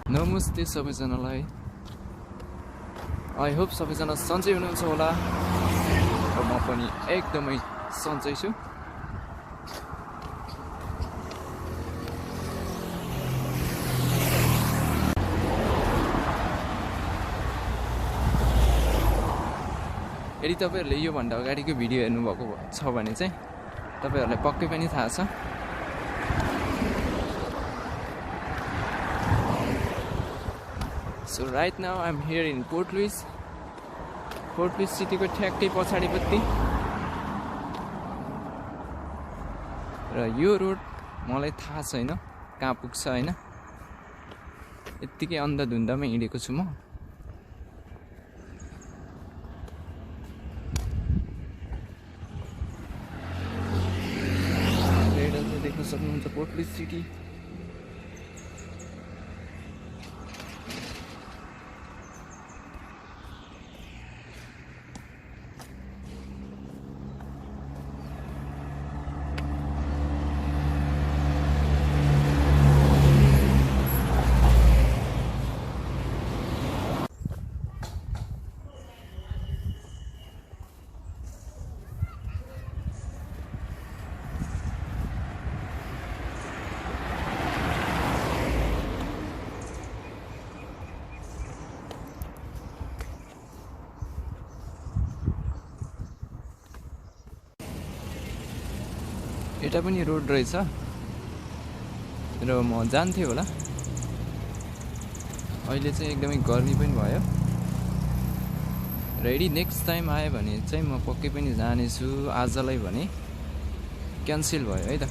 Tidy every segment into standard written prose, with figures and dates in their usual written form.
नमस्ते सबैजनालाई। I hope सबैजना सन्चै हुनुहुन्छ होला र म पनि एकदमै सन्चै छु। यदि तपाईहरुले यो भन्दा अगाडिको भिडियो हेर्नुभएको छ भने चाहिँ तपाईहरुलाई पक्कै पनि थाहा छ। So right now I'm here in Port Louis city को ठ्याक्कै पछाडिपट्टि र यो रोड मलाई थाहा छैन कहाँ पुग्छ हैन। यतिकै अन्धाधुन्दामै हिँडेको छु म। देख्न सक्नुहुन्छ पोर्ट लुइस सिटी। यता पनि रोड रहेछ र म जान्थे होला। अहिले चाहिँ एकदमै गर्मी पनि भयो र यदि नेक्स्ट टाइम आयो भने चाहिँ म पक्कै पनि जानेछु। आजलाई भने क्यान्सल भयो है त।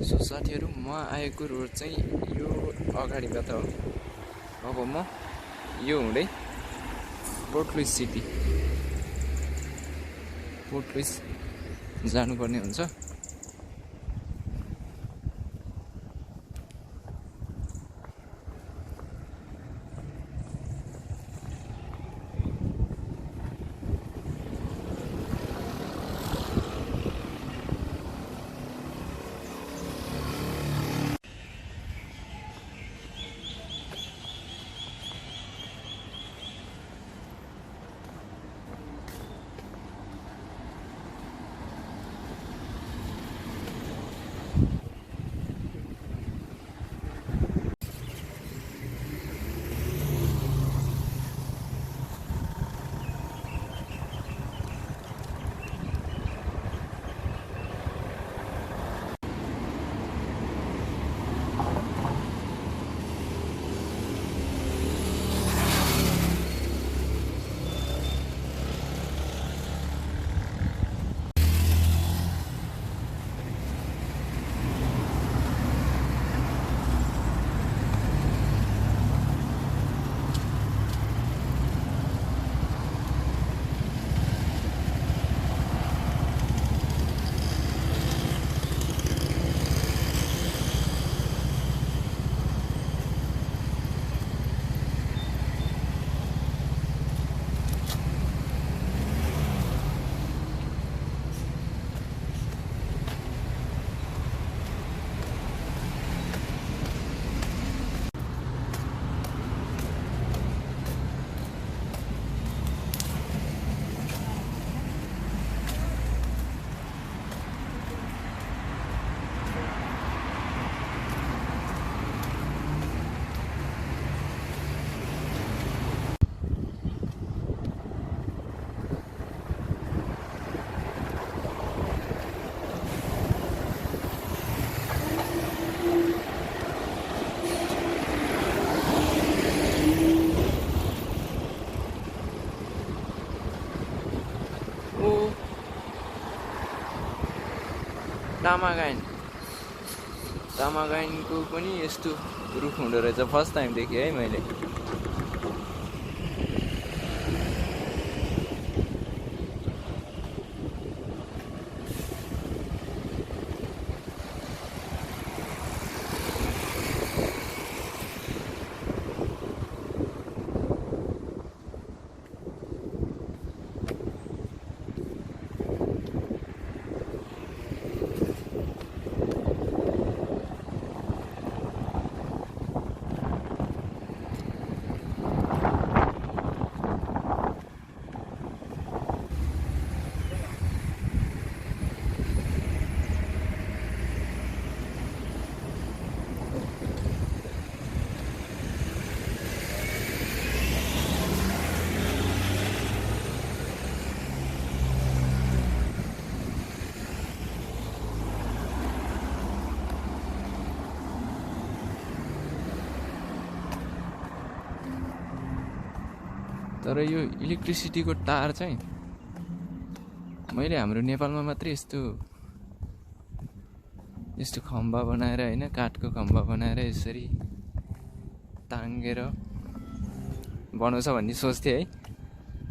सो साथीहरु, म आएको रोड चाहिँ यो अगाडिबाट हो। अब म यो हुँदै Port Louis city Port Louis जानुपर्ने हुन्छ। तामागाइनको पनि यस्तो रुख हुँदो रहेछ। फर्स्ट टाइम देखेँ है मैले। तर यो इलेक्ट्रिसिटीको तार चाहिँ मैले हाम्रो नेपालमा मात्रै यस्तो खम्बा बनाएर हैन, काठको खम्बा बनाएर यसरी ताङ्गेर बनाउँछ भन्ने सोच्थे है।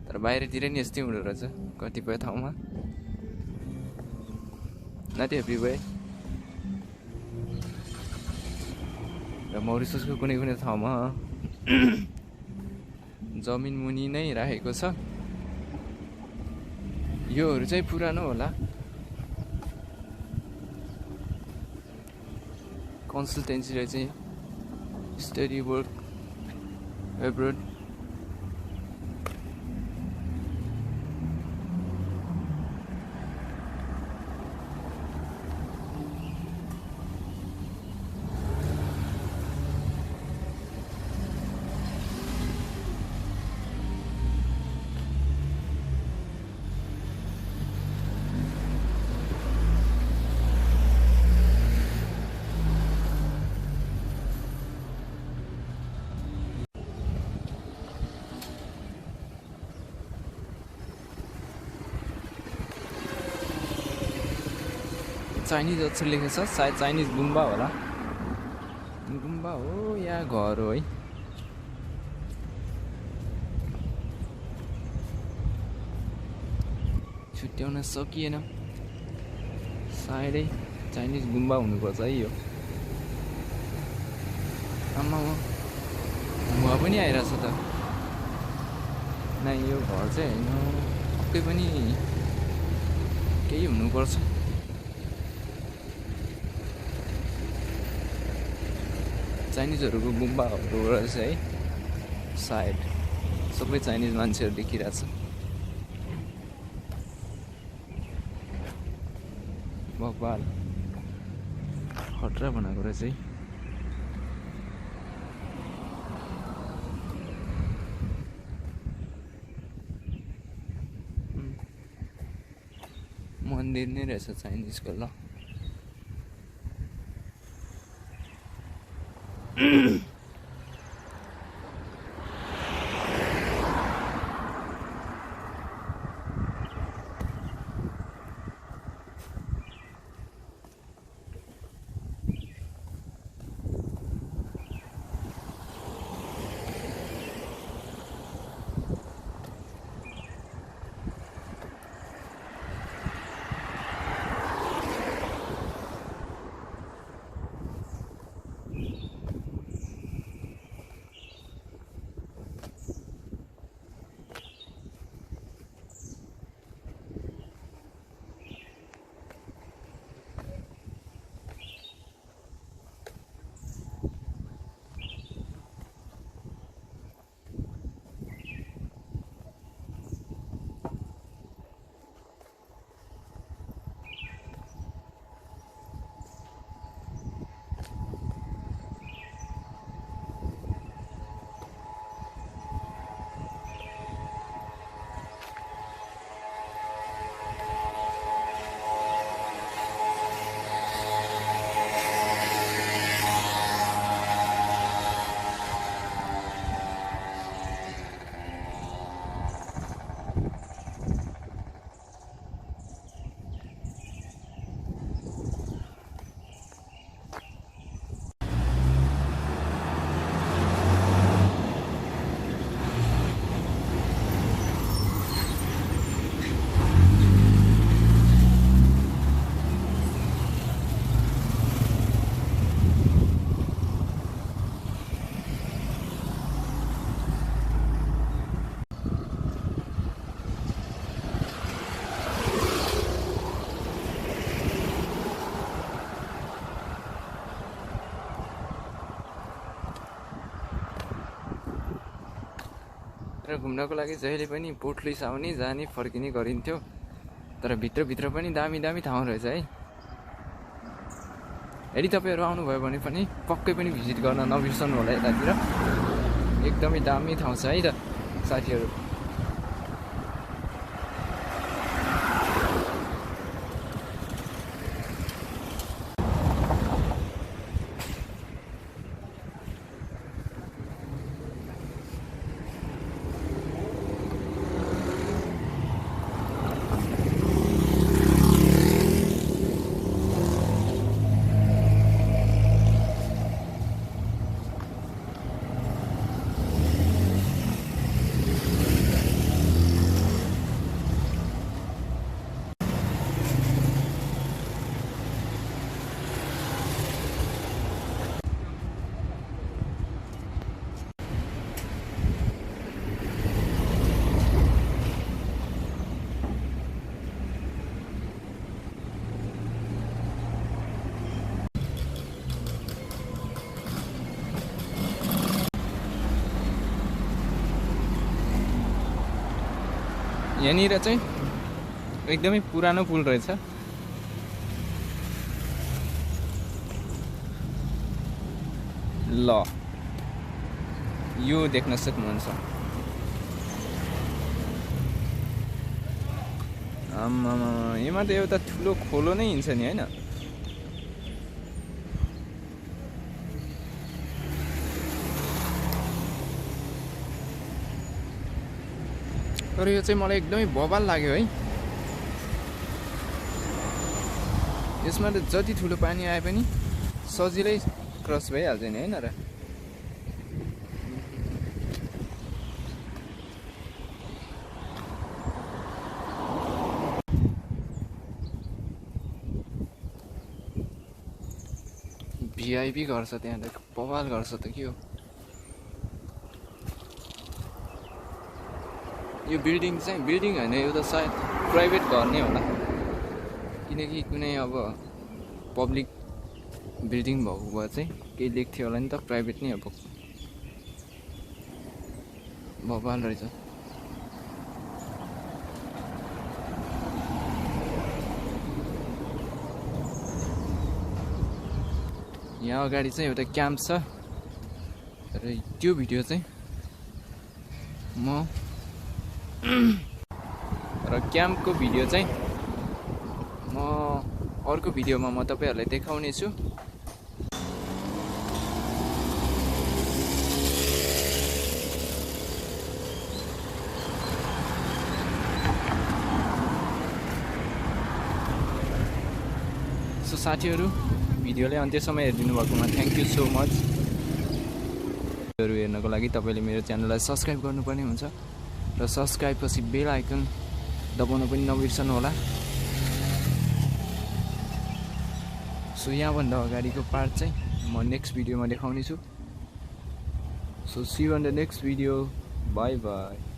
तर बाहिरतिर नि यस्तै हुँदो रहेछ कतिपय ठाउँमा, नट एभ्रिवेयर। र मौरिससको कुनै कुनै ठाउँमा जमिन मुनि नै राखेको छ। योहरू चाहिँ पुरानो होला, कन्सल्टेन्सीले चाहिँ स्टडी वर्क एब्रोड। चाइनिज अक्षर लेखेको छ, सायद चाइनिज गुम्बा होला। गुम्बा हो या घर हो है। छुट्याउन सकिएन, सायदै चाइनिज गुम्बा हुनुपर्छ है यो। आमा धुवा पनि आइरहेछ त। नै यो घर चाहिँ होइन, पक्कै पनि केही हुनुपर्छ। चाइनिजहरूको गुम्बाहरू रहेछ है सायद। सबै चाइनिज मान्छेहरू देखिरहेछ। भगवान खतरा बनाएको रहेछ है। मन्दिर नै रहेछ चाइनिजको ल। र घुम्नको लागि जहिले पनि बोट लुइस आउने जाने फर्किने गरिन्थ्यो। तर भित्रभित्र पनि दामी दामी ठाउँ रहेछ है। यदि तपाईँहरू आउनुभयो भने पनि पक्कै पनि भिजिट गर्न नबिर्सनु होला यतातिर। एकदमै दामी ठाउँ छ है त साथीहरू। यहाँनिर चाहिँ एकदमै पुरानो पुल रहेछ। ल यो देख्न सक्नुहुन्छ। आमामा यसमा त एउटा ठुलो खोलो नै हिँड्छ नि हैन? तर यो चाहिँ मलाई एकदमै बवाल लाग्यो है। यसमा त जति ठुलो पानी आए पनि सजिलै क्रस भइहाल्छ नि हैन र? भिआइपी गर्छ त्यहाँ त, बवाल गर्छ त के हो यो बिल्डिङ चाहिँ? बिल्डिङ होइन, यो त सायद प्राइभेट घर नै होला, किनकि कुनै अब पब्लिक बिल्डिङ भएको भए चाहिँ केही लेख्थ्यो होला नि त, प्राइभेट नै अब। बवाल रहेछ। यहाँ अगाडि चाहिँ एउटा क्याम्प छ र त्यो भिडियो चाहिँ म क्याम्पको भिडियो चाहिँ म अर्को भिडियोमा म तपाईहरुलाई देखाउने छु। सो साथीहरु, भिडियोलाई अन्त्यसम्म हेरिदिनु भएकोमा थ्यांक यू सो मच। भिडियोहरु हेर्नको लागि तपाईले मेरो च्यानललाई सब्स्क्राइब गर्नुपर्ने हुन्छ र सब्स्क्राइब पछि बेल आइकन दबाउन पनि नबिर्सनु होला। सो यहाँभन्दा अगाडिको पार्ट चाहिँ म नेक्स्ट भिडियोमा देखाउने छु। So see you on the next video. Bye by.